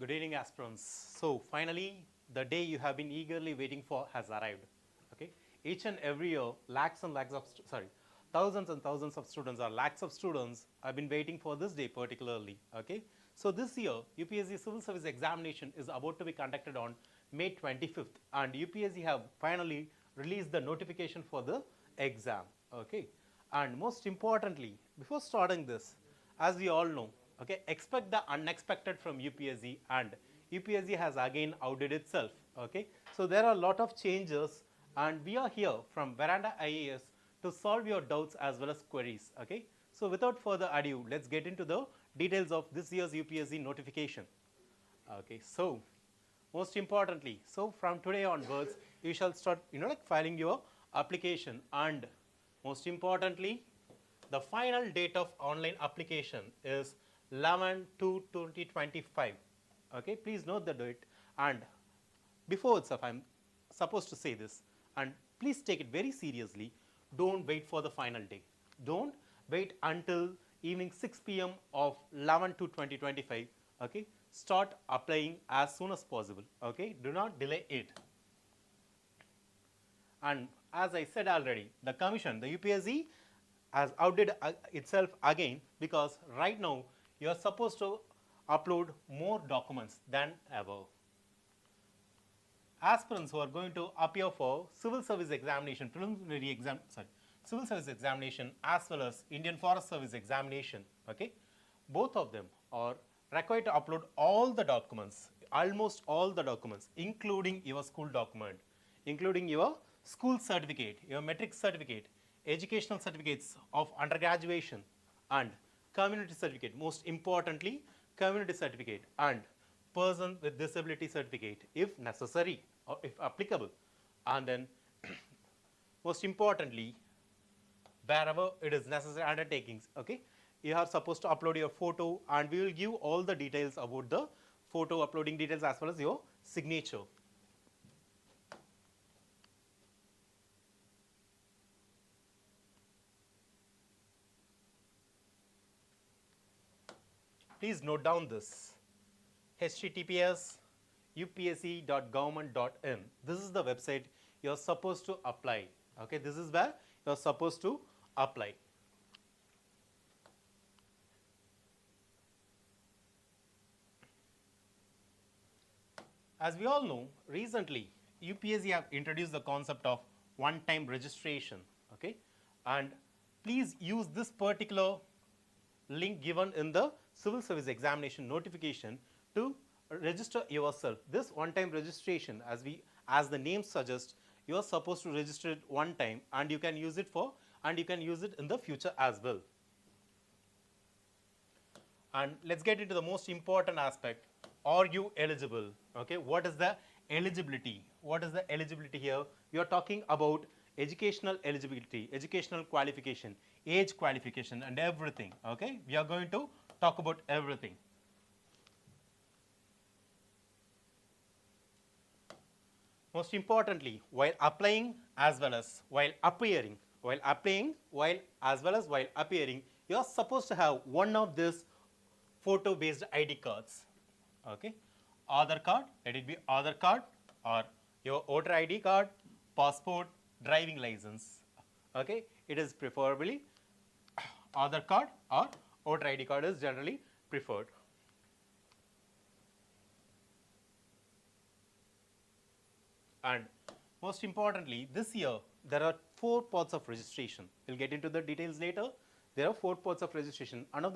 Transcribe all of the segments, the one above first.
Good evening, aspirants. So finally, the day you have been eagerly waiting for has arrived. Okay, each and every year, thousands and thousands of students or lakhs of students have been waiting for this day particularly. Okay, so this year, UPSC Civil Service Examination is about to be conducted on May 25th, and UPSC have finally released the notification for the exam. Okay, and most importantly, before starting this, as we all know, okay, expect the unexpected from UPSC, and UPSC has again outdid itself. Okay, so there are a lot of changes, and we are here from Veranda IAS to solve your doubts as well as queries. Okay, so without further ado, let's get into the details of this year's UPSC notification. Okay, so most importantly, so from today onwards, you shall start filing your application, and most importantly, the final date of online application is 11/2/2025. Okay, please note the date. And before itself, I'm supposed to say this, and please take it very seriously. Don't wait for the final day. Don't wait until evening 6 p.m. of 11/2/2025. Okay, start applying as soon as possible. Okay, do not delay it. And as I said already, the commission, the UPSC, has outdid itself again, because right now you are supposed to upload more documents than ever. Aspirants who are going to appear for civil service examination, civil service examination as well as Indian Forest Service examination, okay, both of them are required to upload all the documents, almost all the documents, including your school document, including your school certificate, your metric certificate, educational certificates of undergraduation, and community certificate, most importantly community certificate and person with disability certificate if necessary or if applicable. And then most importantly, wherever it is necessary undertakings, okay, you are supposed to upload your photo, and we will give all the details about the photo uploading details as well as your signature. Please note down this: https://upsc.government.in. This is the website you are supposed to apply. Okay, this is where you are supposed to apply. As we all know, recently UPSC have introduced the concept of one-time registration. Okay, and please use this particular link given in the civil service examination notification to register yourself. This one-time registration, as the name suggests, you are supposed to register it one time, and you can use it in the future as well. And let's get into the most important aspect: are you eligible? Okay, what is the eligibility? What is the eligibility here? We are talking about educational eligibility, educational qualification, age qualification, and everything. Okay, we are going to talk about everything. Most importantly, while applying as well as while appearing, you are supposed to have one of these photo-based ID cards. Okay, Aadhaar card, let it be Aadhaar card, or your voter ID card, passport, driving license. Okay, it is preferably Aadhaar card or voter ID card is generally preferred. And most importantly, this year there are 4 parts of registration. We'll get into the details later. There are 4 parts of registration. And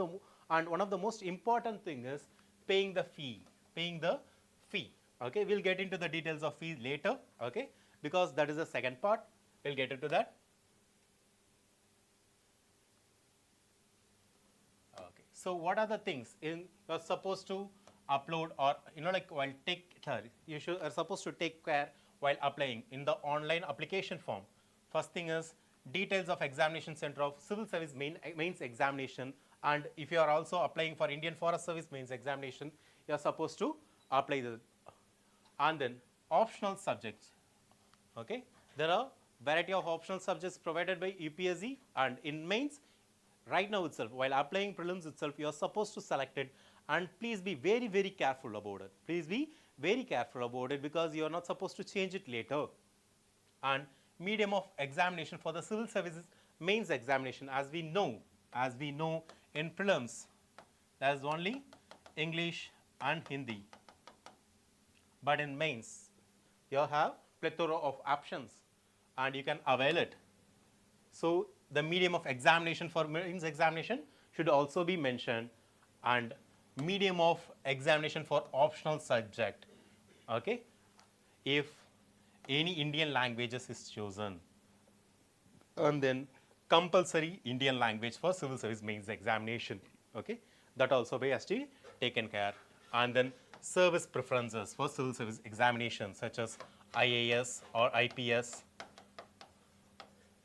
one of the most important thing is paying the fee. Okay, we'll get into the details of fees later. Okay, because that is the second part. We'll get into that. Okay, so what are the things you're supposed to upload, or you are supposed to take care while applying in the online application form? First thing is details of examination center of civil service mains examination, and if you are also applying for Indian Forest Service mains examination, you are supposed to apply the. And then optional subjects. Okay, there are variety of optional subjects provided by UPSC, and in mains right now itself, while applying prelims itself, you are supposed to select it, and please be very, very careful about it. Please be very careful about it because you are not supposed to change it later. And medium of examination for the civil services mains examination, as we know in prelims, there is only English and Hindi. But in mains, you have plethora of options and you can avail it. So the medium of examination for mains examination should also be mentioned, and medium of examination for optional subject, okay, if any Indian languages is chosen, and then compulsory Indian language for civil service mains examination, okay, that also has to be taken care. And then service preferences for civil service examination such as IAS or IPS,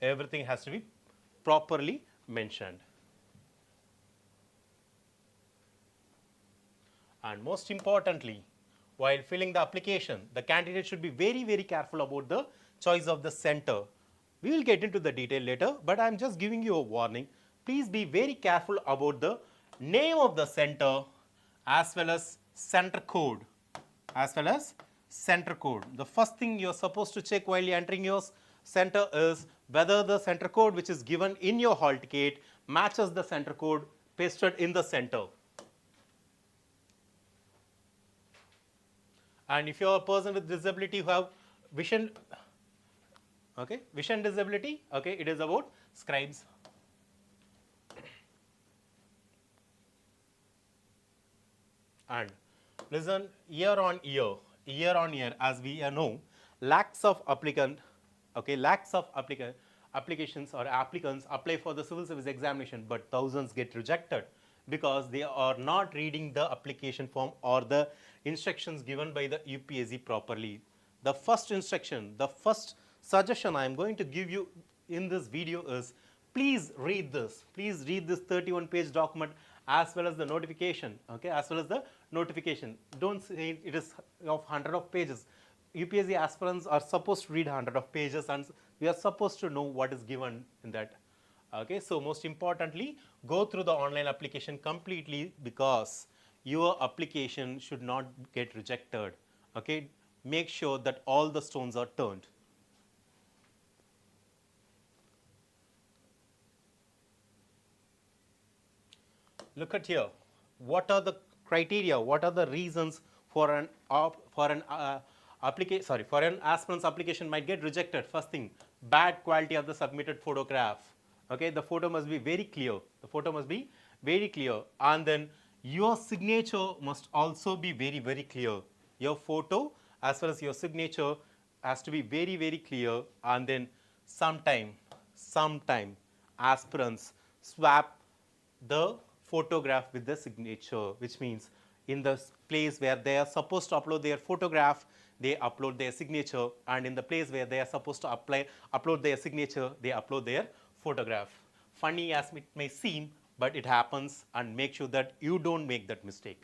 everything has to be properly mentioned. And most importantly, while filling the application, the candidate should be very, very careful about the choice of the center. We will get into the detail later, but I am just giving you a warning. Please be very careful about the name of the center as well as center code. The first thing you are supposed to check while you are entering your center is whether the center code which is given in your hall ticket matches the center code pasted in the center. And if you are a person with disability who have vision disability, okay, it is about scribes. And listen, year on year, as we know, lakhs of applications or applicants apply for the civil service examination, but thousands get rejected because they are not reading the application form or the instructions given by the UPSC properly. The first instruction, the first suggestion I am going to give you in this video is, please read this 31-page document as well as the notification, okay, Don't say it is of 100 of pages. UPSC aspirants are supposed to read 100 of pages and we are supposed to know what is given in that. Okay, so most importantly, go through the online application completely because your application should not get rejected. Okay, make sure that all the stones are turned. Look at here. What are the criteria? What are the reasons for an aspirant's application might get rejected? First thing, bad quality of the submitted photograph. Okay, the photo must be very clear. And then your signature must also be very, very clear. Your photo as well as your signature has to be very, very clear. And then sometime aspirants swap the photograph with the signature, which means in the place where they are supposed to upload their photograph, they upload their signature, and in the place where they are supposed to upload their signature, they upload their photograph. Funny as it may seem, but it happens, and make sure that you don't make that mistake.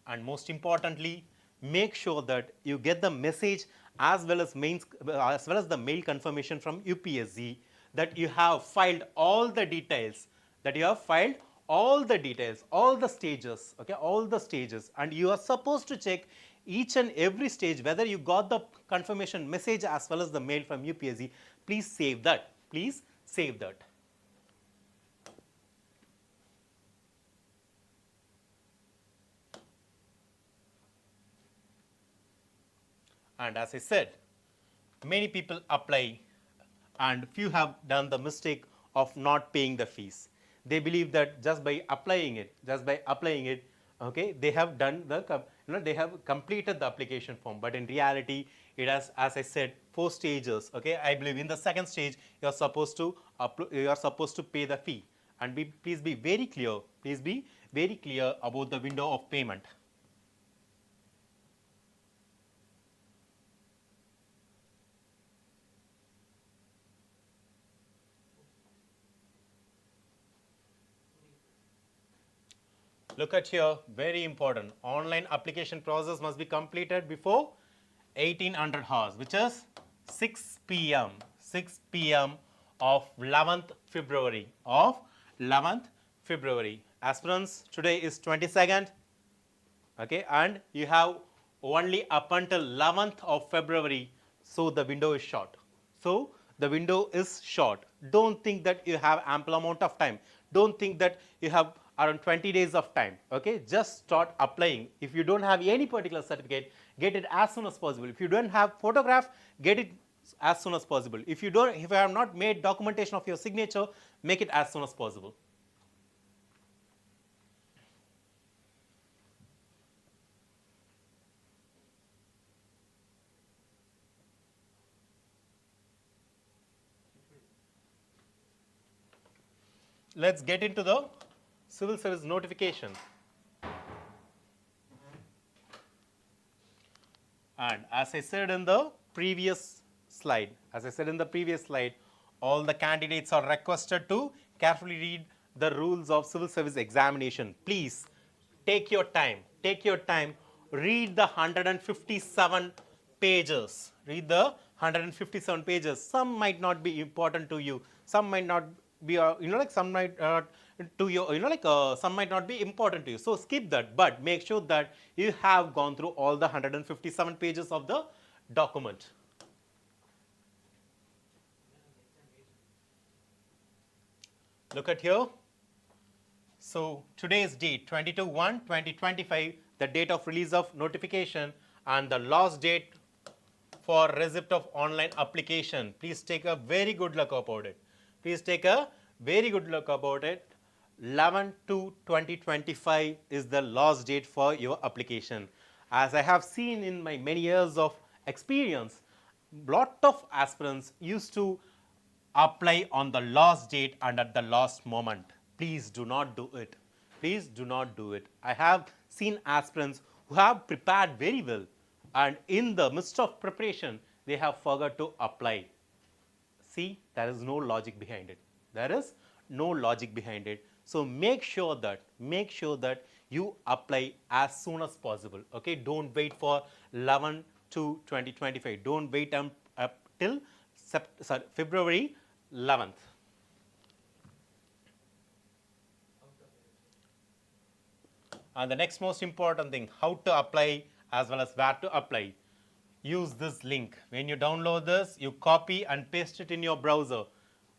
And most importantly, make sure that you get the message as well as the mail confirmation from UPSC that you have filed all the details, all the stages, okay, all the stages, and you are supposed to check each and every stage whether you got the confirmation message as well as the mail from UPSC. Please save that. And as I said, many people apply and few have done the mistake of not paying the fees. They believe that just by applying it, okay, they have done they have completed the application form. But in reality, it has, as I said, 4 stages. Okay, I believe in the second stage you are supposed to pay the fee. And please be very clear. About the window of payment. Look at here, very important. Online application process must be completed before 1800 hours, which is 6 p.m. of 11th February, of 11th February. Aspirants, today is 22nd, okay, and you have only up until 11th of February, so the window is short. So the window is short. Don't think that you have ample amount of time. Don't think that you have around 20 days of time. Okay, just start applying. If you don't have any particular certificate, get it as soon as possible. If you don't have photograph, get it as soon as possible. If you have not made documentation of your signature, make it as soon as possible. Let's get into the civil service notification. And as I said in the previous slide, all the candidates are requested to carefully read the rules of civil service examination. Please take your time, read the 157 pages. Some might not be important to you, some might not be, some might to you, some might not be important to you. So skip that, but make sure that you have gone through all the 157 pages of the document. Look at here. So today's date 22/1/2025, the date of release of notification and the last date for receipt of online application. Please take a very good look about it. 11/2/2025 is the last date for your application. As I have seen in my many years of experience, lot of aspirants used to apply on the last date and at the last moment. Please do not do it. I have seen aspirants who have prepared very well, and in the midst of preparation, they have forgot to apply. See, there is no logic behind it. So make sure that you apply as soon as possible. Okay, don't wait for 11/2/2025. Don't wait up till February 11th. And the next most important thing, how to apply as well as where to apply. Use this link. When you download this, you copy and paste it in your browser.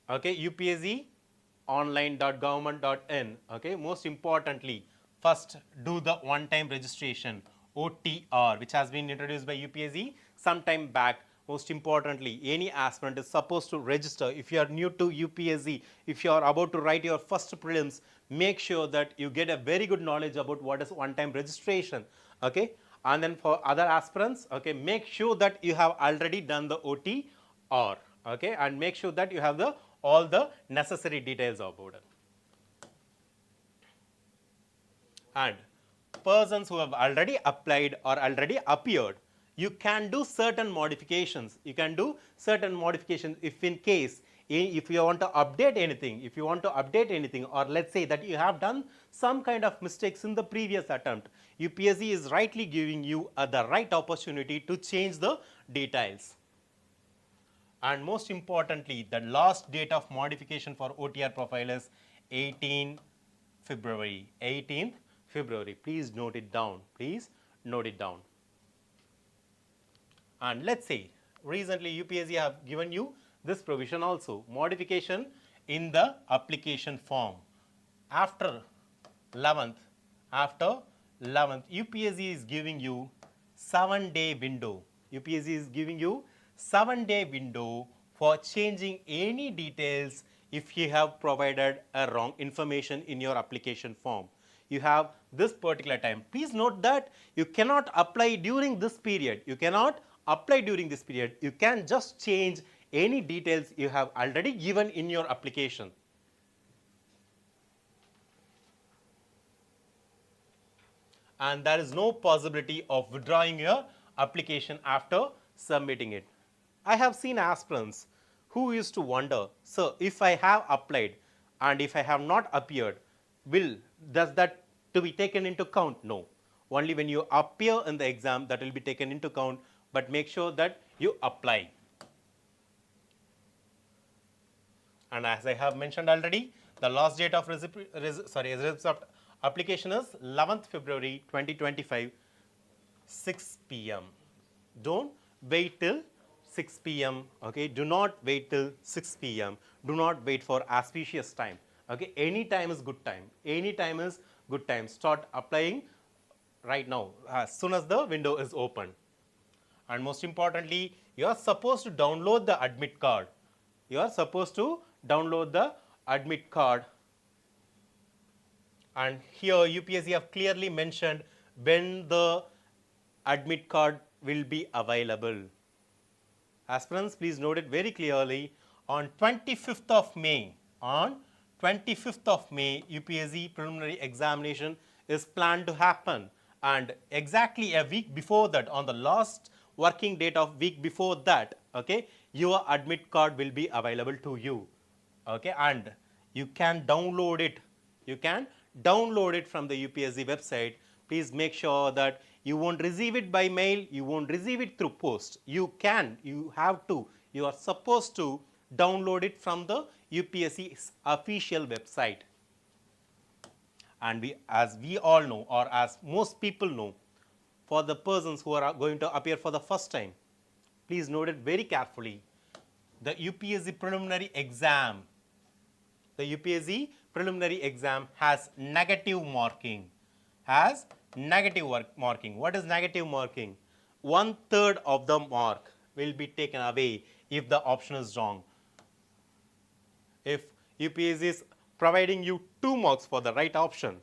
Okay, upsconline.government.in. Okay, most importantly, first do the one-time registration, OTR, which has been introduced by UPSC some time back. Most importantly, any aspirant is supposed to register. If you are new to UPSC, if you are about to write your first prelims, make sure that you get a very good knowledge about what is one-time registration. Okay, and then for other aspirants, okay, make sure that you have already done the OTR. Okay, and make sure that you have all the necessary details about it. And persons who have already applied or already appeared, you can do certain modifications. If in case, if you want to update anything, or let's say that you have done some kind of mistakes in the previous attempt, UPSC is rightly giving you the right opportunity to change the details. And most importantly, the last date of modification for OTR profile is 18th February. Please note it down. And let's say, recently UPSC have given you this provision also, modification in the application form. After 11th, UPSC is giving you 7-day window. For changing any details if you have provided a wrong information in your application form. You have this particular time. Please note that you cannot apply during this period. You can just change any details you have already given in your application. And there is no possibility of withdrawing your application after submitting it. I have seen aspirants who used to wonder, sir, if I have applied and if I have not appeared, does that to be taken into count? No. Only when you appear in the exam that will be taken into count, but make sure that you apply. And as I have mentioned already, the last date of results of application is 11th February 2025, 6 p.m. Don't wait till 6 p.m. Okay, do not wait till 6 p.m. Do not wait for auspicious time. Okay, any time is good time. Any time is good time. Start applying right now as soon as the window is open. And most importantly, you are supposed to download the admit card. You are supposed to download the admit card. And here UPSC have clearly mentioned when the admit card will be available. Aspirants, please note it very clearly. On 25th of May, UPSC preliminary examination is planned to happen. And exactly a week before that, on the last working date of week before that, okay, your admit card will be available to you. Okay, and you can download it. You can download it from the UPSC website. Please make sure that you won't receive it by mail, you won't receive it through post. You are supposed to download it from the UPSC's official website. And as we all know, or as most people know, for the persons who are going to appear for the first time, please note it very carefully. The UPSC preliminary exam has negative marking. What is negative marking? 1/3 of the mark will be taken away if the option is wrong. If UPSC is providing you 2 marks for the right option,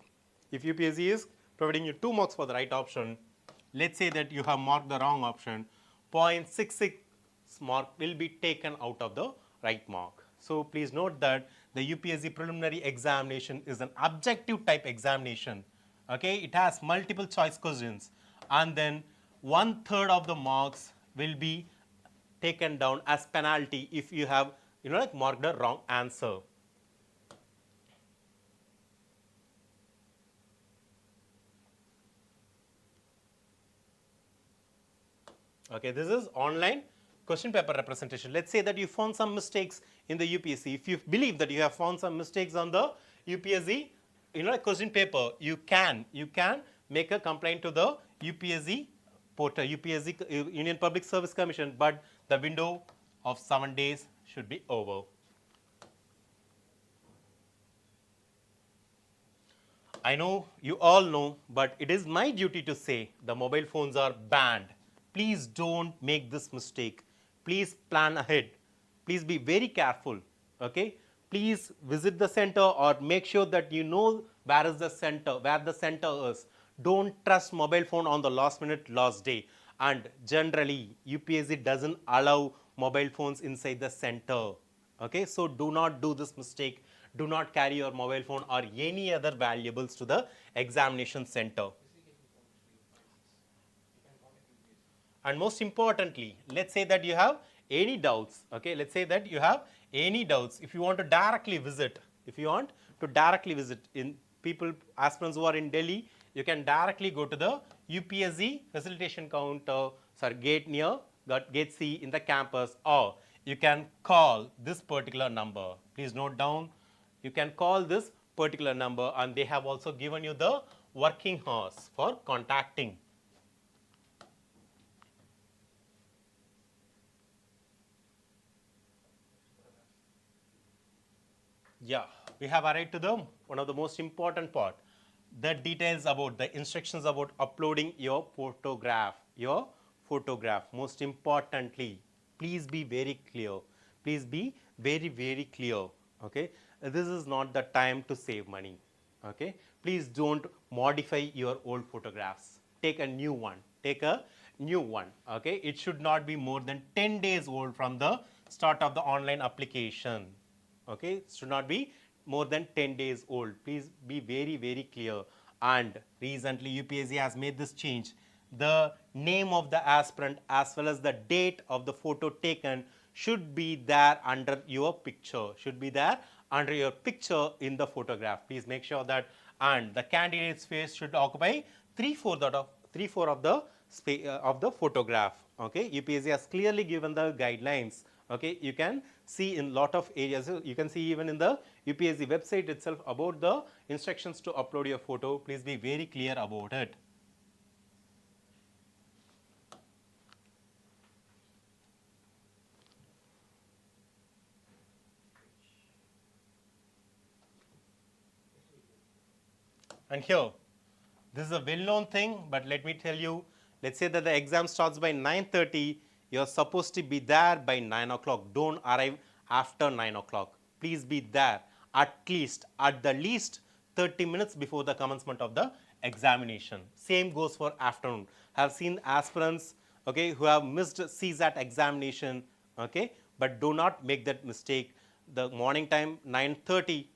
let's say that you have marked the wrong option, 0.66 mark will be taken out of the right mark. So please note that the UPSC preliminary examination is an objective type examination. Okay, it has multiple choice questions, and then 1/3 of the marks will be taken down as penalty if you have marked the wrong answer. Okay, this is online question paper representation. Let's say that you found some mistakes in the UPSC. If you believe that you have found some mistakes on the UPSC question paper, you can make a complaint to the UPSC portal, UPSC Union Public Service Commission, but the window of 7 days should be over. I know you all know, but it is my duty to say the mobile phones are banned. Please don't make this mistake. Please plan ahead. Please be very careful. Okay? Please visit the center or make sure that you know where the center is. Don't trust mobile phone on the last minute, last day. And generally, UPSC doesn't allow mobile phones inside the center. Okay? So do not do this mistake. Do not carry your mobile phone or any other valuables to the examination center. And most importantly, let's say that you have any doubts. Okay, let's say that you have any doubts. If you want to directly visit, in aspirants who are in Delhi, you can directly go to the UPSC facilitation counter, gate C in the campus, or you can call this particular number. Please note down. You can call this particular number, and they have also given you the working hours for contacting. Yeah, we have arrived to one of the most important part, the details about the instructions about uploading your photograph. Most importantly, please be very clear. Please be very, very clear. Okay, this is not the time to save money. Okay, please don't modify your old photographs. Take a new one. Okay, it should not be more than 10 days old from the start of the online application. Okay, it should not be more than 10 days old. Please be very, very clear. And recently UPSC has made this change. The name of the aspirant as well as the date of the photo taken should be there under your picture. In the photograph. Please make sure that, and the candidate's face should occupy 3/4 of the photograph. Okay, UPSC has clearly given the guidelines Okay, you can see in lot of areas. You can see even in the UPSC website itself about the instructions to upload your photo. Please be very clear about it. And here, this is a well-known thing, but let me tell you, let's say that the exam starts by 9:30, you're supposed to be there by 9 o'clock. Don't arrive after 9 o'clock. Please be there at the least 30 minutes before the commencement of the examination. Same goes for afternoon. I have seen aspirants, okay, who have missed CSAT examination, okay, but do not make that mistake. The morning time 9:30,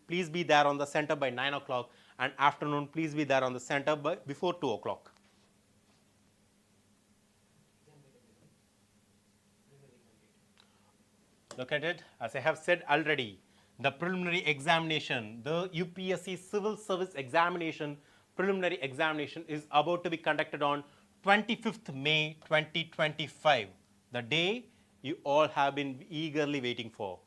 please be there on the center by 9 o'clock, and afternoon please be there on the center by before 2 o'clock. Look at it, as I have said already, the preliminary examination, the UPSC Civil Service Examination preliminary examination is about to be conducted on 25th May 2025, the day you all have been eagerly waiting for.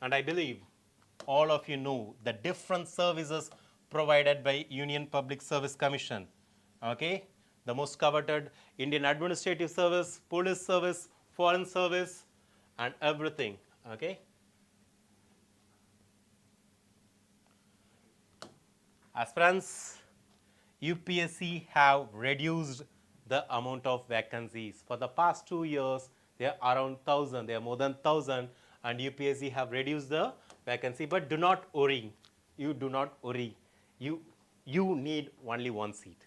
And I believe all of you know the different services provided by Union Public Service Commission. Okay, the most coveted Indian Administrative Service, Police Service, Foreign Service, and everything. Okay. Aspirants, UPSC have reduced the amount of vacancies. For the past 2 years, they are around 1,000. They are more than 1,000, and UPSC have reduced the vacancy. But do not worry. You do not worry. You need only one seat.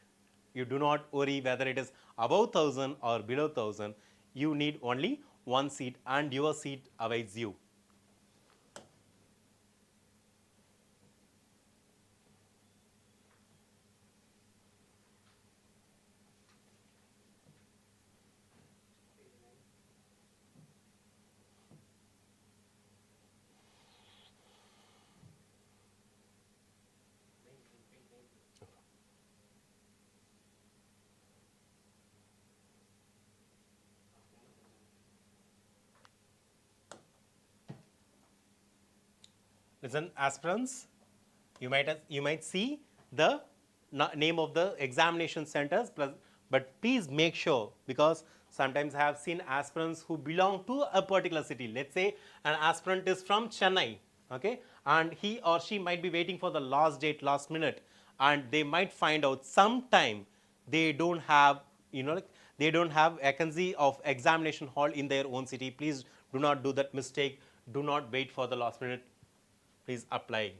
You do not worry whether it is above 1,000 or below 1,000. You need only one seat, and your seat awaits you. Listen, aspirants, you might see the name of the examination centers, but please make sure, because sometimes I have seen aspirants who belong to a particular city. Let's say an aspirant is from Chennai, okay, and he or she might be waiting for the last date, last minute, and they might find out sometime they don't have, they don't have vacancy of examination hall in their own city. Please do not do that mistake. Do not wait for the last minute. Please apply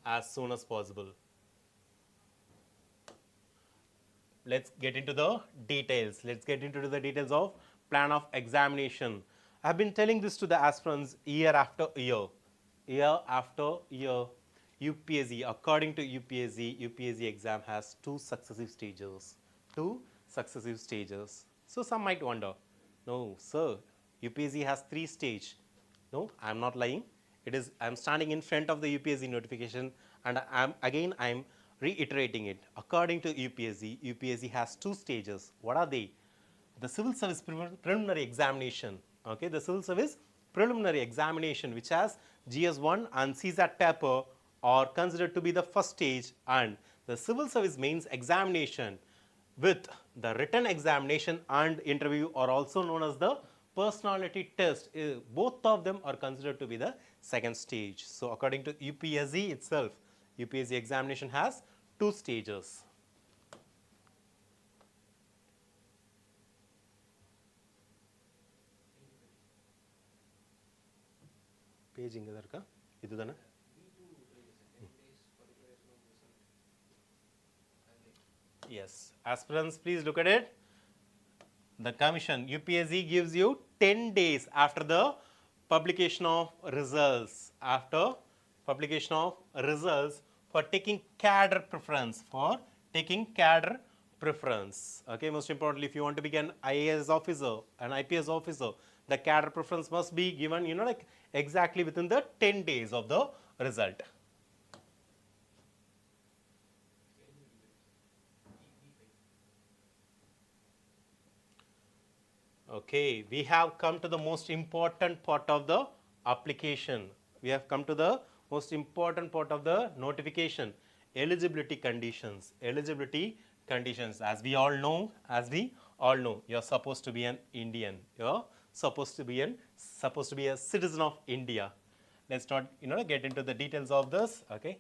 as soon as possible. Let's get into the details. Let's get into the details of plan of examination. I have been telling this to the aspirants year after year. Year after year, UPSC, according to UPSC exam has two successive stages. Two successive stages. So some might wonder, no, sir, UPSC has 3 stages. No, I am not lying. It is, I am standing in front of the UPSC notification, and I am reiterating it. According to UPSC has 2 stages. What are they? The Civil Service Preliminary Examination. Okay, the Civil Service Preliminary Examination, which has GS1 and CSAT paper, are considered to be the first stage, and the Civil Service Mains Examination with the written examination and interview are also known as the personality test. Both of them are considered to be the second stage. So according to UPSC itself, UPSC examination has 2 stages. Page inga darka idu dana. Yes, aspirants, please look at it. The commission, UPSC, gives you 10 days after the publication of results. After publication of results, for taking cadre preference. For taking cadre preference. Okay, most importantly, if you want to become an IAS officer, an IPS officer, the cadre preference must be given, like exactly within the 10 days of the result. Okay, we have come to the most important part of the application. We have come to the most important part of the notification. Eligibility conditions. Eligibility conditions. As we all know, you're supposed to be an Indian. You're supposed to be a citizen of India. Let's not get into the details of this. Okay.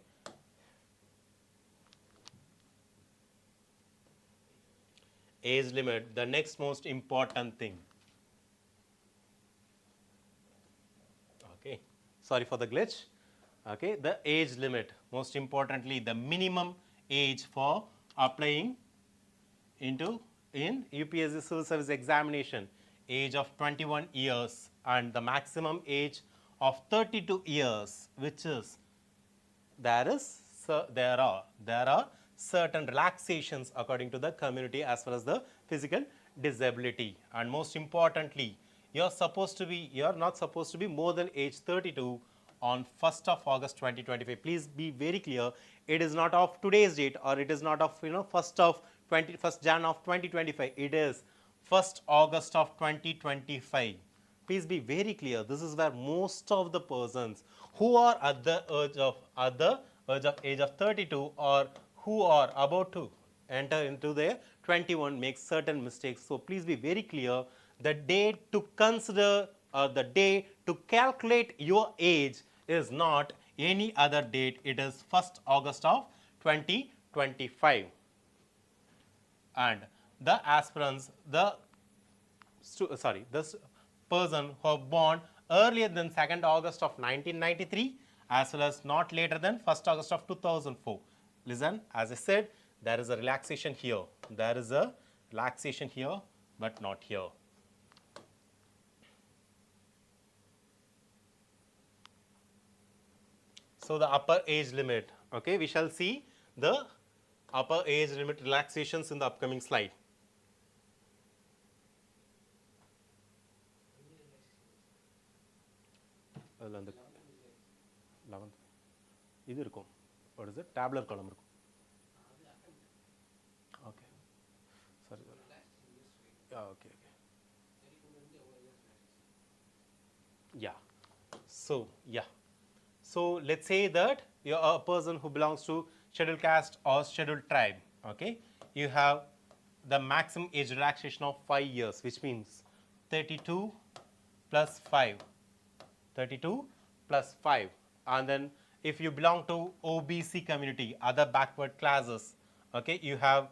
Age limit, the next most important thing. Okay, sorry for the glitch. Okay, the age limit, most importantly, the minimum age for applying in UPSC Civil Service examination, age of 21 years and the maximum age of 32 years, which is there are certain relaxations according to the community as well as the physical disability, and most importantly, you're not supposed to be more than age 32 on 1st of August 2025. Please be very clear, it is not of today's date, or it is not of 1st Jan of 2025. It is 1st August of 2025. Please be very clear, this is where most of the persons who are at the age of 32 or who are about to enter into their 21 make certain mistakes. So please be very clear, the date to consider or the day to calculate your age is not any other date, it is 1st August of 2025. And the aspirants, this person who are born earlier than 2nd August of 1993 as well as not later than 1st August of 2004. Listen, as I said, there is a relaxation here. There is a relaxation here, but not here. So the upper age limit, okay, we shall see the upper age limit relaxations in the upcoming slide. அதில் அந்த 11th இது இருக்கும், what is it, tabular column இருக்கும். Okay, sorry. Okay. So let's say that you're a person who belongs to scheduled caste or scheduled tribe. Okay, you have the maximum age relaxation of 5 years, which means 32 plus 5. 32 plus 5. And then if you belong to OBC community, other backward classes, okay, you have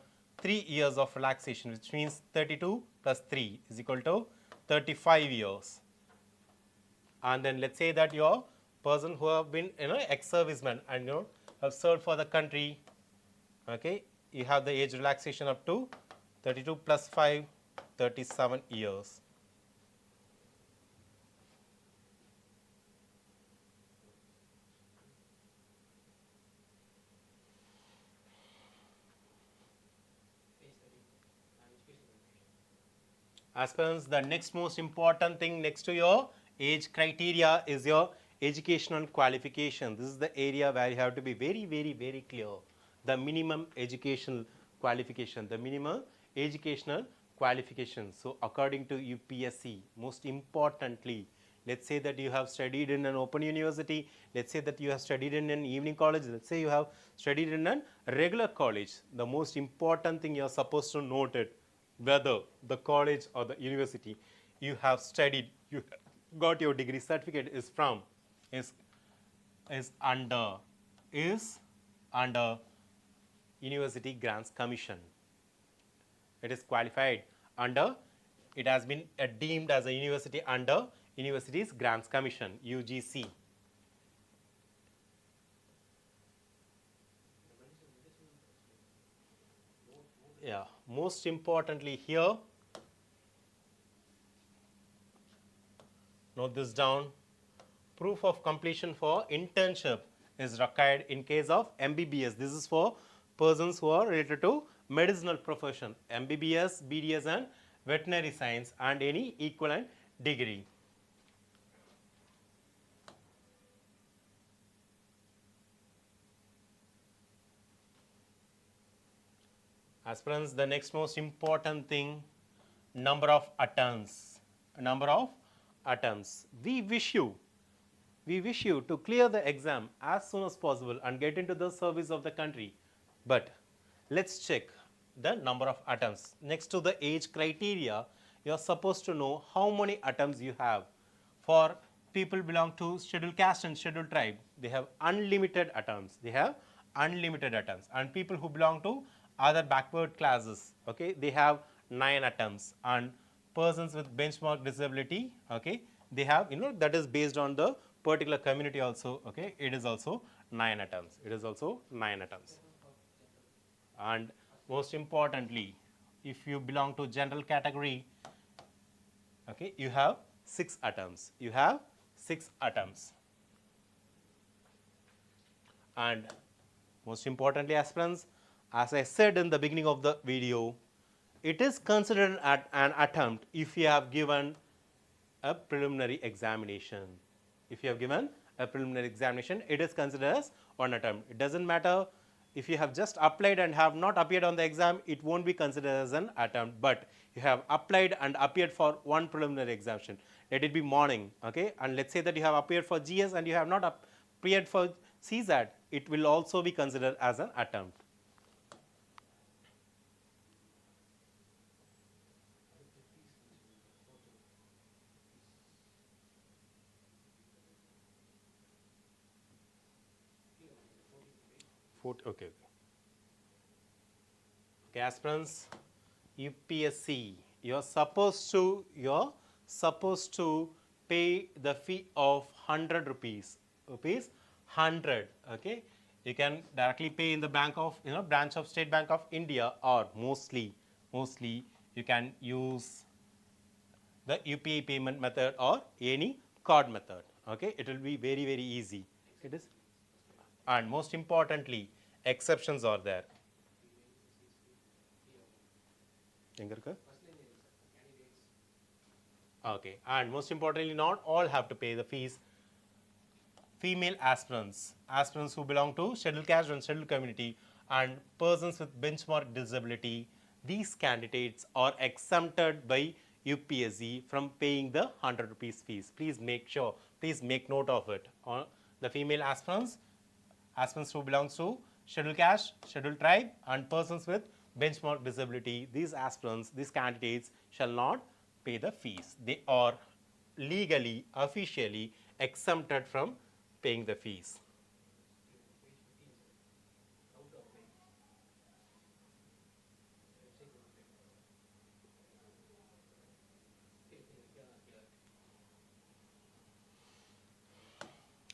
3 years of relaxation, which means 32 plus 3 is equal to 35 years. And then let's say that you're person who have been ex-serviceman and have served for the country, okay, you have the age relaxation up to 32 plus 5, 37 years. Aspirants, the next most important thing next to your age criteria is your educational qualification. This is the area where you have to be very, very, very clear. The minimum educational qualification, the minimum educational qualification. So according to UPSC, most importantly, let's say that you have studied in an open university, let's say that you have studied in an evening college, let's say you have studied in a regular college. The most important thing you are supposed to note it, whether the college or the university you have studied, you got your degree certificate is from, is under University Grants Commission. It is qualified under, it has been deemed as a university under Universities Grants Commission, UGC. Yeah, most importantly here, note this down, proof of completion for internship is required in case of MBBS. This is for persons who are related to medicinal profession, MBBS, BDS and veterinary science and any equivalent degree. Aspirants, the next most important thing, number of attempts. We wish you to clear the exam as soon as possible and get into the service of the country. But let's check the number of attempts. Next to the age criteria, you are supposed to know how many attempts you have. For people belong to scheduled caste and scheduled tribe, they have unlimited attempts. And people who belong to other backward classes, okay, they have 9 attempts. And persons with benchmark disability, okay, they have, that is based on the particular community also, okay, it is also 9 attempts. And most importantly, if you belong to general category, okay, you have 6 attempts. And most importantly, aspirants, as I said in the beginning of the video, it is considered an attempt if you have given a preliminary examination. It is considered as one attempt. It doesn't matter if you have just applied and have not appeared on the exam, it won't be considered as an attempt. But you have applied and appeared for one preliminary examination. Let it be morning, okay? And let's say that you have appeared for GS and you have not appeared for CSAT, it will also be considered as an attempt. Okay, aspirants, UPSC, you're supposed to pay the fee of 100 rupees. 100, okay? You can directly pay in the branch of State Bank of India, or mostly you can use the UPI payment method or any card method, okay? It will be very, very easy. It is. And most importantly, exceptions are there. Okay, and most importantly, not all have to pay the fees. Female aspirants who belong to scheduled caste and scheduled community, and persons with benchmark disability, these candidates are exempted by UPSC from paying the 100 rupees fees. Please make note of it. The female aspirants who belongs to scheduled caste, scheduled tribe, and persons with benchmark disability, these candidates shall not pay the fees. They are legally, officially exempted from paying the fees.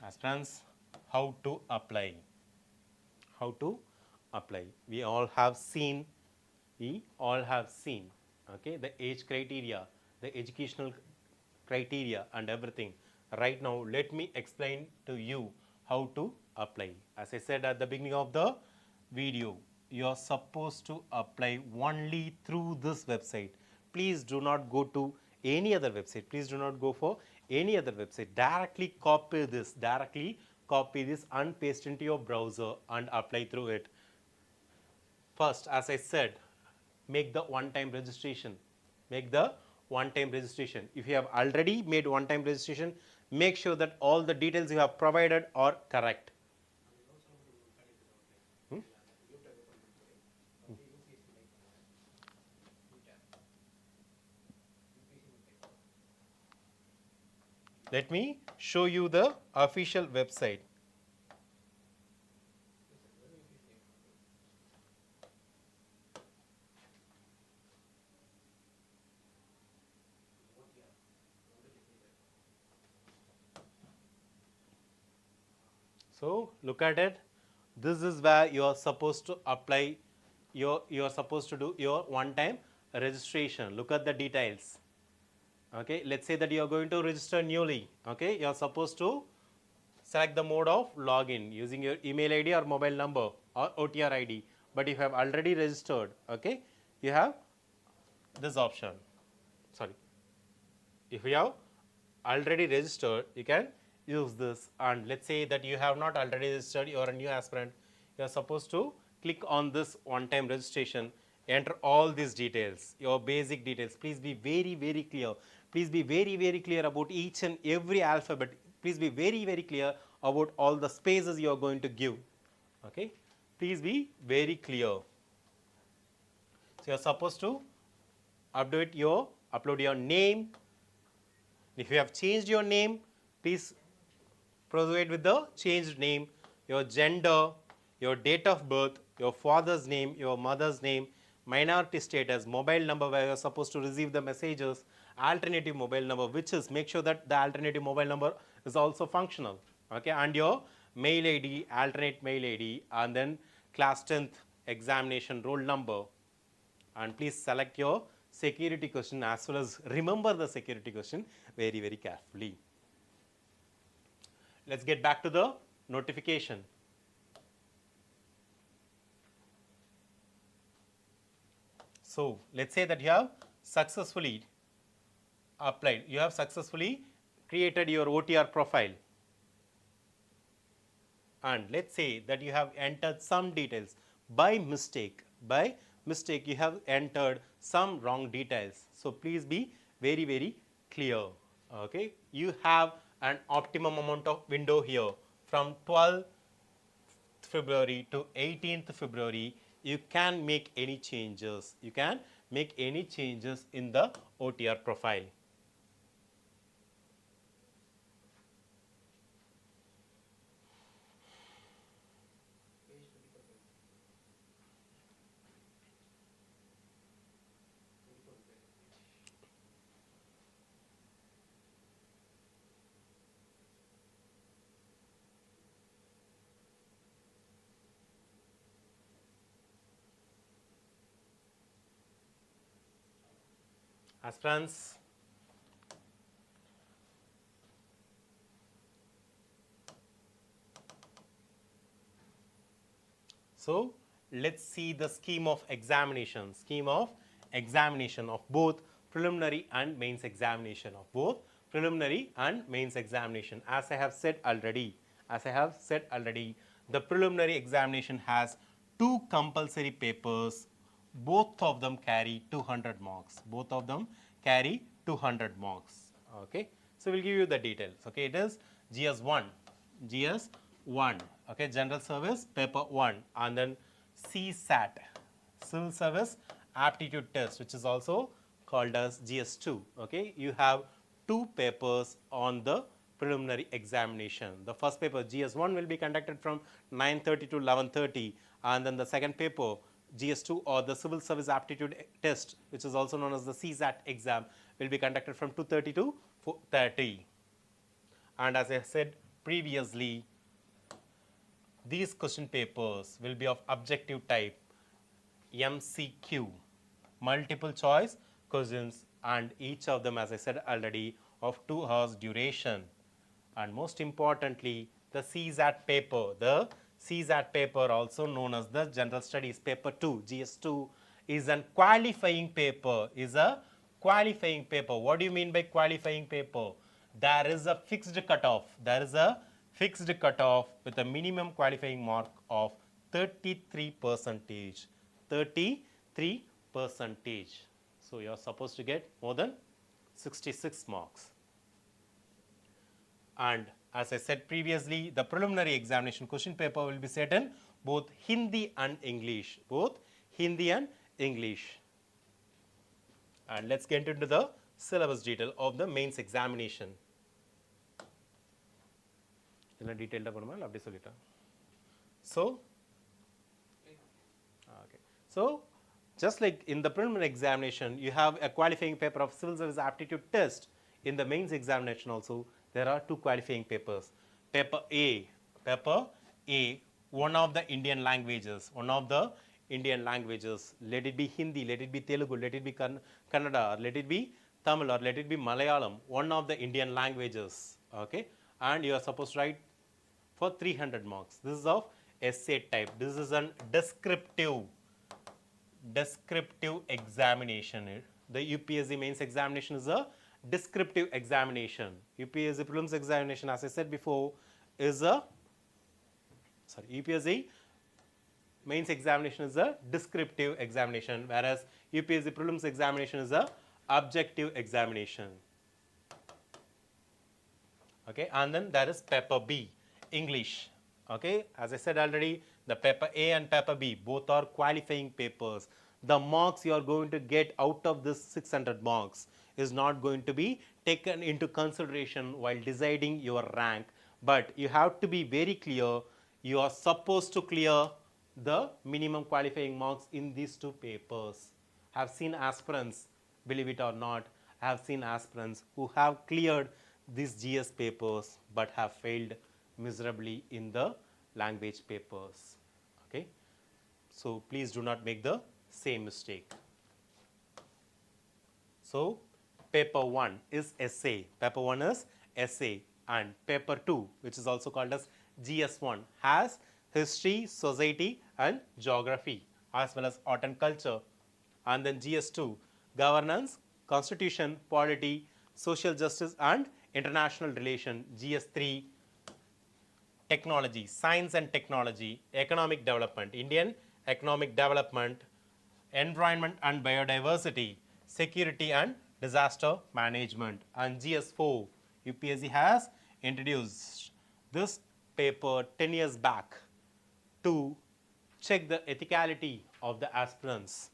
Aspirants, how to apply? We all have seen, okay, the age criteria, the educational criteria and everything. Right now, let me explain to you how to apply. As I said at the beginning of the video, you are supposed to apply only through this website. Please do not go to any other website. Please do not go for any other website. Directly copy this and paste into your browser and apply through it. First, as I said, make the one-time registration. If you have already made one-time registration, make sure that all the details you have provided are correct. Let me show you the official website. So look at it. This is where you are supposed to apply. You are supposed to do your one-time registration. Look at the details. Okay, let's say that you are going to register newly. Okay, you are supposed to select the mode of login using your email ID or mobile number or OTR ID. But if you have already registered, okay, you have this option. Sorry, if you have already registered, you can use this. And let's say that you have not already registered, you are a new aspirant, you are supposed to click on this one-time registration. enter all these details, your basic details. Please be very, very clear. Please be very, very clear about each and every alphabet. Please be very, very clear about all the spaces you are going to give. Okay? Please be very clear. So you are supposed to upload your name. If you have changed your name, please proceed with the changed name, your gender, your date of birth, your father's name, your mother's name, minority status, mobile number where you are supposed to receive the messages, alternative mobile number, which is make sure that the alternative mobile number is also functional. Okay, and your mail ID, alternate mail ID, and then class 10th examination roll number. And please select your security question as well as remember the security question very, very carefully. Let's get back to the notification. So let's say that you have successfully applied, you have successfully created your OTR profile. And let's say that you have entered some details by mistake. By mistake, you have entered some wrong details. So please be very, very clear. Okay, you have an optimum amount of window here from 12th February to 18th February. You can make any changes. You can make any changes in the OTR profile. Aspirants, so let's see the scheme of examination. Scheme of examination of both preliminary and mains examination. Of both preliminary and mains examination. As I have said already, the preliminary examination has two compulsory papers. Both of them carry 200 marks. Both of them carry 200 marks. Okay. So we'll give you the details. Okay. It is GS1. GS1. Okay. General Service Paper 1, and then CSAT, Civil Service Aptitude Test, which is also called as GS2. Okay. You have two papers on the preliminary examination. The first paper GS1 will be conducted from 9:30 to 11:30, and then the second paper GS2 or the Civil Service Aptitude Test, which is also known as the CSAT exam, will be conducted from 2:30 to 4:30. And as I said previously, these question papers will be of objective type, MCQ, multiple choice questions, and each of them, as I said already, of 2 hours duration. And most importantly, the CSAT paper, also known as the General Studies Paper 2, GS2, is a qualifying paper. What do you mean by qualifying paper? There is a fixed cutoff. With a minimum qualifying mark of 33%. 33%. So you are supposed to get more than 66 marks. And as I said previously, the preliminary examination question paper will be set in both Hindi and English. And let's get into the syllabus detail of the mains examination. So, just like in the preliminary examination, you have a qualifying paper of Civil Service Aptitude Test. In the mains examination also, there are two qualifying papers. Paper A, one of the Indian languages, let it be Hindi, let it be Telugu, let it be Kannada, let it be Tamil, or let it be Malayalam, one of the Indian languages. Okay, and you are supposed to write for 300 marks. This is of essay type. This is a descriptive examination. The UPSC mains examination is a descriptive examination. UPSC prelims examination, as I said before, is a UPSC mains examination is a descriptive examination, whereas UPSC prelims examination is a objective examination. Okay, and then there is paper B, English. Okay, as I said already, the paper A and paper B both are qualifying papers. The marks you are going to get out of this 600 marks is not going to be taken into consideration while deciding your rank, but you have to be very clear. You are supposed to clear the minimum qualifying marks in these two papers. I have seen aspirants, believe it or not, I have seen aspirants who have cleared these GS papers but have failed miserably in the language papers. Okay, so please do not make the same mistake. So paper 1 is essay, paper 1 is essay, and paper 2, which is also called as GS1, has history, society and geography, as well as art and culture. And then GS2, governance, constitution, polity, social justice and international relation. GS3, technology, science and technology, economic development, Indian economic development, environment and biodiversity, security and disaster management. And GS4, UPSC has introduced this paper 10 years back to check the ethicality of the aspirants,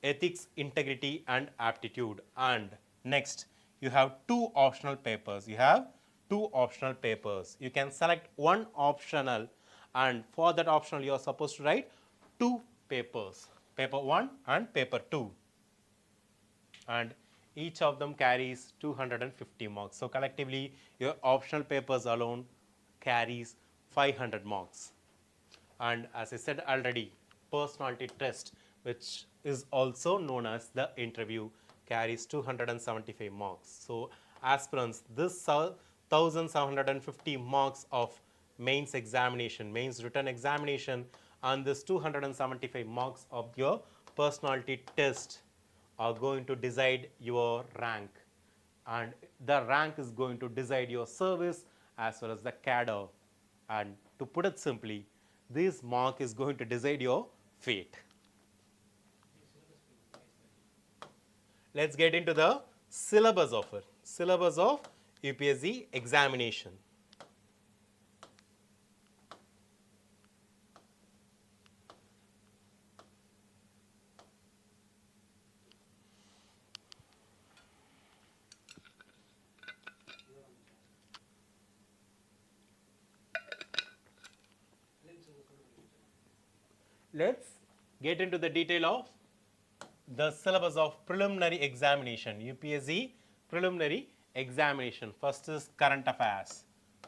ethics, integrity and aptitude. And next, you have two optional papers. You have two optional papers. You can select one optional, and for that optional you are supposed to write two papers, paper 1 and paper 2, and each of them carries 250 marks. So collectively your optional papers alone carries 500 marks. And as I said already, personality test, which is also known as the interview, carries 275 marks. So aspirants, this 1750 marks of mains examination, mains written examination, and this 275 marks of your personality test are going to decide your rank, and the rank is going to decide your service as well as the cadre. And to put it simply, this mark is going to decide your fate. Let's get into the syllabus of it. Syllabus of UPSC examination. Let's get into the detail of the syllabus of preliminary examination, UPSC preliminary examination. First is current affairs.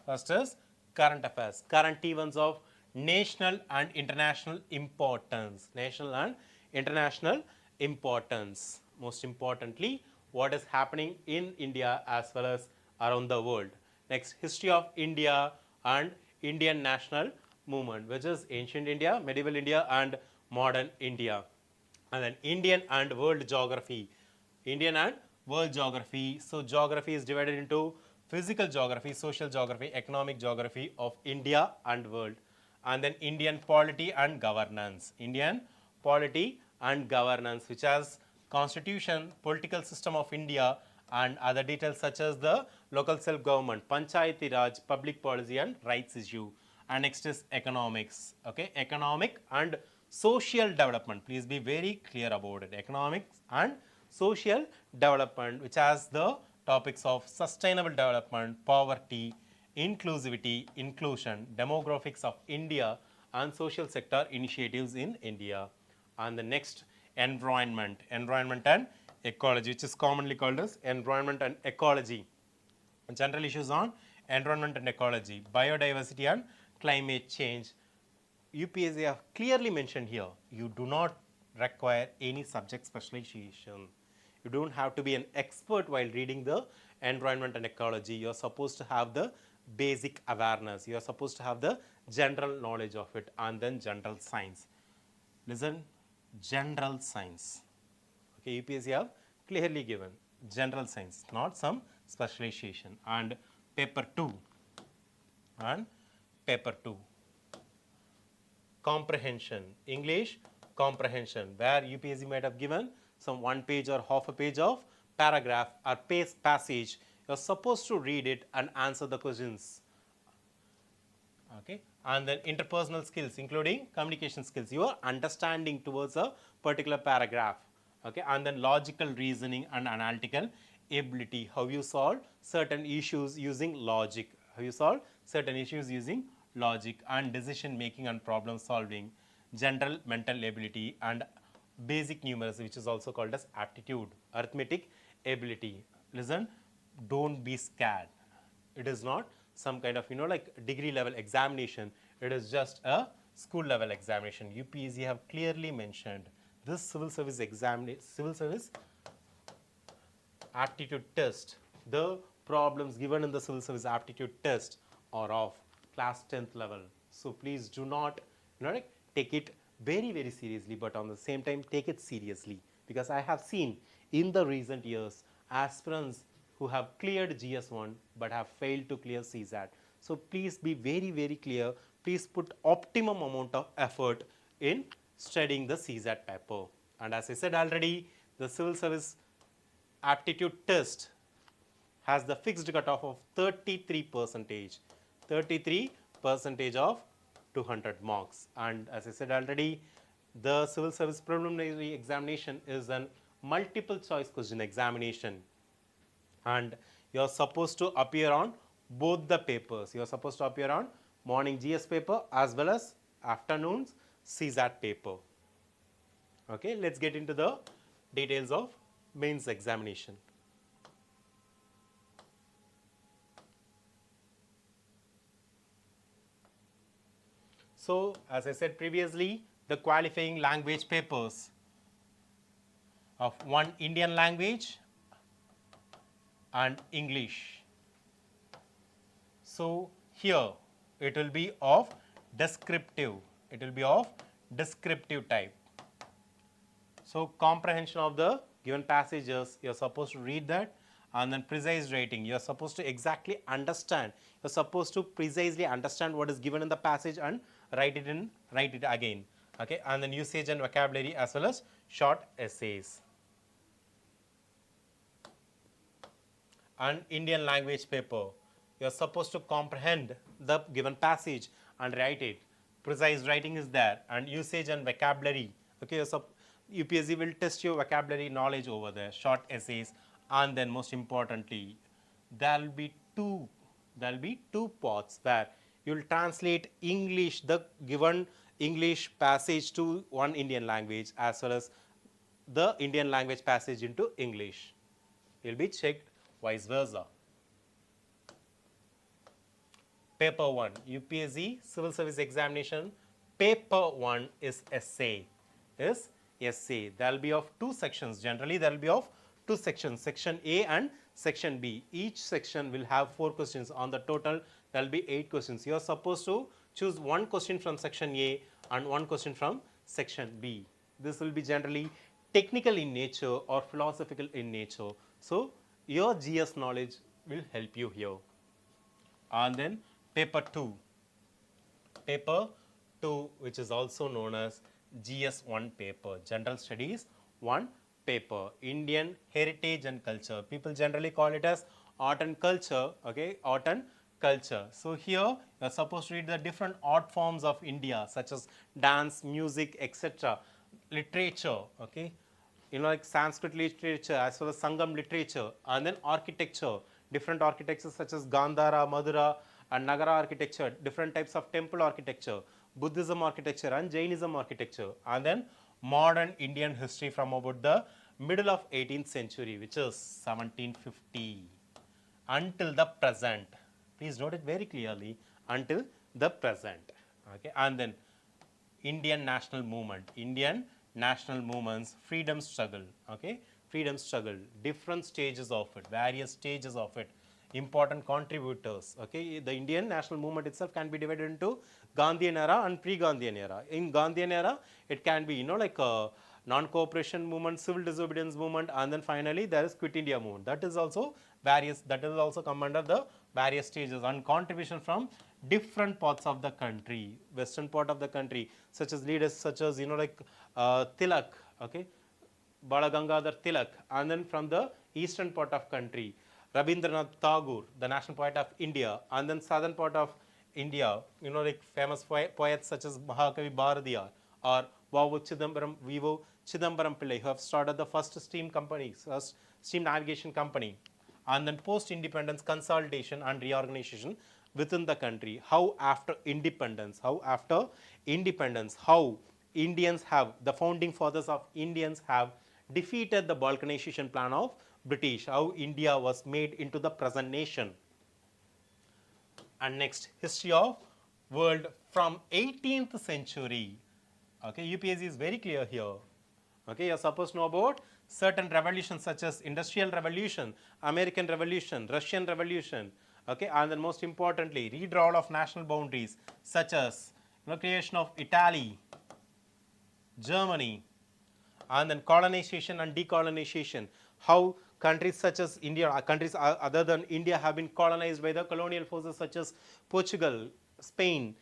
First is current affairs, current events of national and international importance. National and international importance. Most importantly, what is happening in India as well as around the world. Next, history of India and Indian national movement, which is ancient India, medieval India and modern India. And then Indian and world geography. Indian and world geography. So geography is divided into physical geography, social geography, economic geography of India and world. And then Indian polity and governance. Indian polity and governance, which has constitution, political system of India and other details such as the local self-government, Panchayati Raj, public policy and rights issue. And next is economics. Okay, economic and social development. Please be very clear about it. Economics and social development, which has the topics of sustainable development, poverty, inclusivity, inclusion, demographics of India and social sector initiatives in India. And the next, environment, environment and ecology, which is commonly called as environment and ecology. General issues on environment and ecology, biodiversity and climate change. UPSC have clearly mentioned here, you do not require any subject specialization. You don't have to be an expert while reading the environment and ecology. You are supposed to have the basic awareness. You are supposed to have the general knowledge of it, and then general science. Listen, general science. Okay, UPSC have clearly given general science, not some specialization. And paper 2 and paper 2. comprehension, English comprehension, where UPSC might have given some one page or half a page of paragraph or passage. You're supposed to read it and answer the questions. Okay, and then interpersonal skills, including communication skills, your understanding towards a particular paragraph. Okay, and then logical reasoning and analytical ability, how you solve certain issues using logic, and decision making and problem solving, general mental ability, and basic numeracy, which is also called as aptitude, arithmetic ability. Listen, don't be scared. It is not some kind of like degree level examination. It is just a school level examination. UPSC have clearly mentioned this civil service aptitude test. The problems given in the civil service aptitude test are of class 10th level. So please do not like take it very seriously, but on the same time take it seriously, because I have seen in the recent years aspirants who have cleared GS1 but have failed to clear CSAT. So please be very clear. Please put optimum amount of effort in studying the CSAT paper. And as I said already, the civil service aptitude test has the fixed cutoff of 33%, 33% of 200 marks. And as I said already, the civil service preliminary examination is an multiple choice question examination, and you are supposed to appear on both the papers. You are supposed to appear on morning GS paper as well as afternoon's CSAT paper. Okay, let's get into the details of mains examination. So, as I said previously, the qualifying language papers of one Indian language and English. So, here it will be of descriptive, type. So, comprehension of the given passages, you are supposed to read that, and then precise writing, you are supposed to exactly understand, you are supposed to precisely understand what is given in the passage and write it again. Okay, and then usage and vocabulary as well as short essays. And Indian language paper, you are supposed to comprehend the given passage and write it. Precise writing is there, and usage and vocabulary. Okay, so UPSC will test your vocabulary knowledge over there, short essays, and then most importantly, there will be two parts where you will translate English, the given English passage to one Indian language as well as the Indian language passage into English. It will be checked vice versa. Paper 1, UPSC Civil Service Examination, Paper 1 is essay. There will be of two sections. Generally, there will be of two sections, section A and section B. Each section will have 4 questions. On the total, there will be 8 questions. You are supposed to choose one question from section A and one question from section B. This will be generally technical in nature or philosophical in nature. So, your GS knowledge will help you here. And then paper 2, which is also known as GS1 paper, General Studies 1 paper, Indian Heritage and Culture. People generally call it as Art and Culture. Okay, Art and Culture. So here you are supposed to read the different art forms of India, such as dance, music, etc. Literature. Okay, like Sanskrit literature as well as Sangam literature, and then architecture, different architectures such as Gandhara, Madura, and Nagara architecture, different types of temple architecture, Buddhism architecture and Jainism architecture, and then modern Indian history from about the middle of 18th century, which is 1750 until the present. Please note it very clearly, until the present. Okay, and then Indian national movement, Indian national movements, freedom struggle. Okay, freedom struggle, different stages of it, various stages of it, important contributors. Okay, the Indian national movement itself can be divided into Gandhian era and pre-Gandhian era. In Gandhian era, it can be like a non-cooperation movement, civil disobedience movement, and then finally there is Quit India movement. That is also come under the various stages and contribution from different parts of the country, western part of the country, such as leaders such as Tilak, okay, Balagangadhar Tilak, and then from the eastern part of country, Rabindranath Tagore, the national poet of India, and then southern part of India, famous poets such as Mahakavi Bharadiyar or Vivo Chidambaram Pillai, who have started the first steam company, first steam navigation company, and then post-independence consolidation and reorganization within the country. How after independence, how Indians have, the founding fathers of Indians have defeated the balkanization plan of British, how India was made into the present nation. And next, history of world from 18th century. Okay, UPSC is very clear here. Okay, you're supposed to know about certain revolutions such as Industrial Revolution, American Revolution, Russian Revolution. Okay, and then most importantly, redrawal of national boundaries such as creation of Italy, Germany, and then colonization and decolonization. How countries such as India, countries other than India have been colonized by the colonial forces such as Portugal, Spain,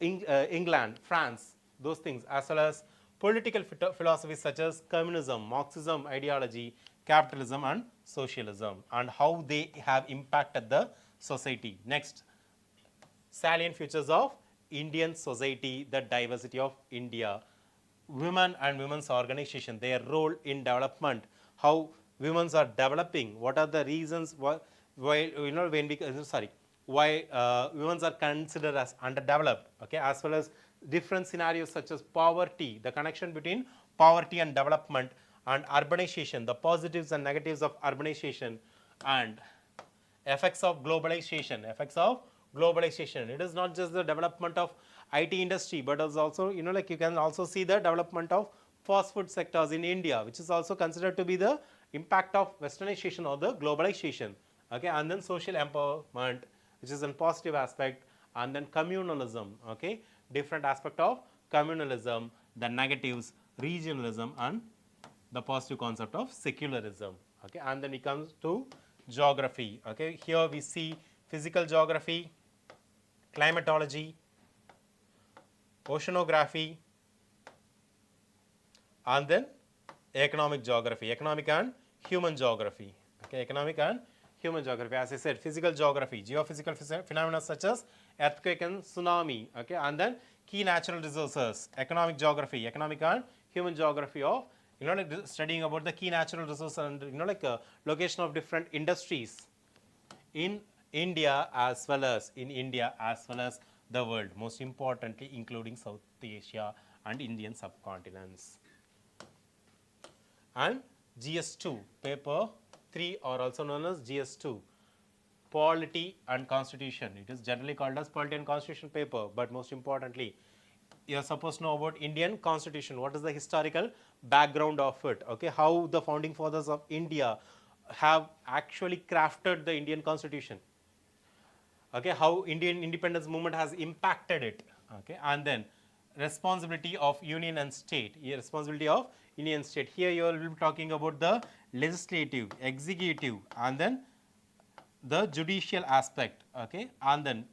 England, France, those things, as well as political philosophies such as communism, Marxism ideology, capitalism and socialism, and how they have impacted the society. Next, salient features of Indian society, the diversity of India, women and women's organization, their role in development, how women are developing, what are the reasons why women are considered as underdeveloped, okay, as well as different scenarios such as poverty, the connection between poverty and development, and urbanization, the positives and negatives of urbanization, and effects of globalization. It is not just the development of IT industry, but also you can also see the development of fast food sectors in India, which is also considered to be the impact of westernization or the globalization. Okay, and then social empowerment, which is a positive aspect, and then communalism. Okay, different aspect of communalism, the negatives, regionalism, and the positive concept of secularism. Okay, and then it comes to geography. Okay, here we see physical geography, climatology, oceanography, and then economic geography, economic and human geography. Okay, economic and human geography. As I said, physical geography, geophysical phenomena such as earthquake and tsunami. Okay, and then key natural resources, economic geography, economic and human geography of studying about the key natural resources and location of different industries in India as well as the world, most importantly including South Asia and Indian subcontinents. And GS2, paper 3, or also known as GS2, polity and constitution. It is generally called as polity and constitution paper, but most importantly you are supposed to know about Indian constitution. What is the historical background of it? Okay, how the founding fathers of India have actually crafted the Indian constitution. Okay, how Indian independence movement has impacted it. Okay, and then responsibility of union and state. Responsibility of union and state. Here you will be talking about the legislative, executive, and then the judicial aspect. Okay, and then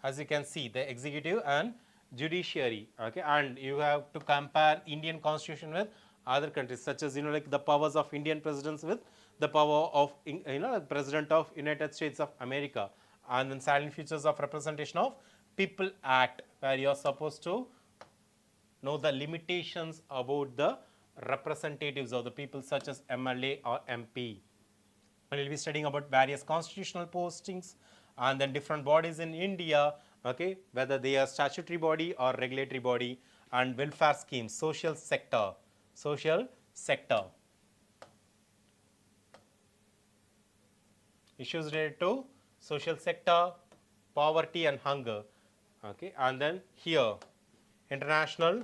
as you can see, the executive and judiciary. Okay, and you have to compare Indian constitution with other countries, such as the powers of Indian presidents with the power of President of United States of America, and then salient features of representation of People Act, where you are supposed to know the limitations about the representatives of the people such as MLA or MP. And we will be studying about various constitutional postings and then different bodies in India, okay, whether they are statutory body or regulatory body, and welfare schemes, social sector. Issues related to social sector, poverty and hunger. Okay, and then here international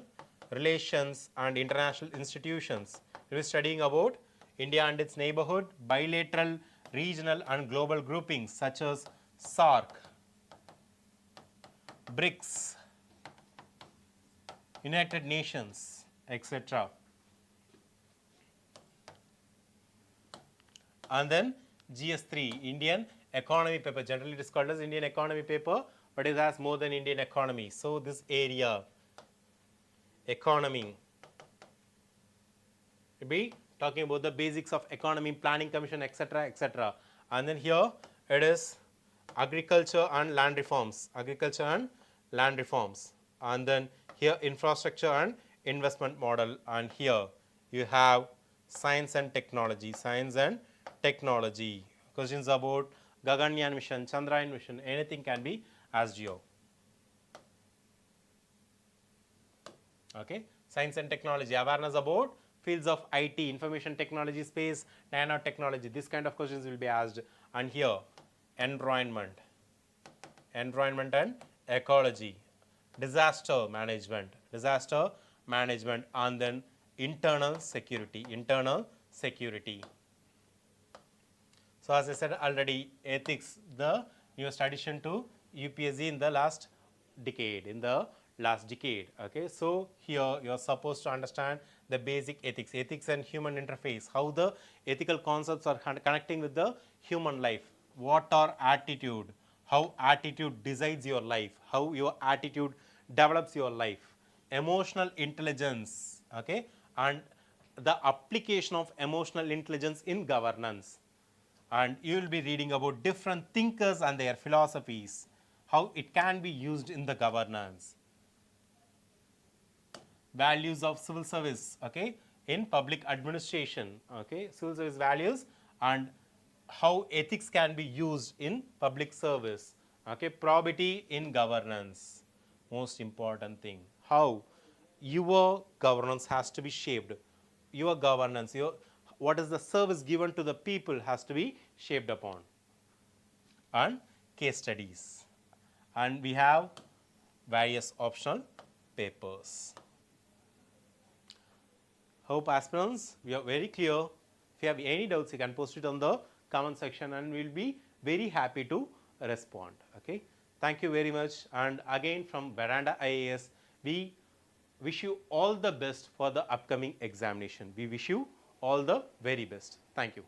relations and international institutions. We will be studying about India and its neighborhood, bilateral, regional and global groupings such as SAARC, BRICS, United Nations, etc. And then GS3, Indian economy paper. Generally, it is called as Indian economy paper, but it has more than Indian economy. So, this area, economy, will be talking about the basics of economy, planning commission, etc., etc. And then here it is agriculture and land reforms, agriculture and land reforms. And then here infrastructure and investment model, and here you have science and technology, questions about Gaganyaan mission, Chandrayaan mission, anything can be asked you. Okay, science and technology, awareness about fields of IT, information technology, space, nanotechnology, this kind of questions will be asked. And here environment and ecology, disaster management, and then internal security. So, as I said already, ethics, the newest addition to UPSC in the last decade, okay. So, here you are supposed to understand the basic ethics and human interface, how the ethical concepts are connecting with the human life, what are attitude, how attitude decides your life, how your attitude develops your life, emotional intelligence, okay, and the application of emotional intelligence in governance. And you will be reading about different thinkers and their philosophies, how it can be used in the governance. Values of civil service, okay, in public administration, okay, civil service values and how ethics can be used in public service, okay, probity in governance, most important thing, how your governance has to be shaped, your governance, what is the service given to the people has to be shaped upon, and case studies, and we have various optional papers. Hope aspirants, we are very clear. If you have any doubts, you can post it on the comment section and we will be very happy to respond. Okay. Thank you very much. And again from Veranda IAS, we wish you all the best for the upcoming examination. We wish you all the very best. Thank you.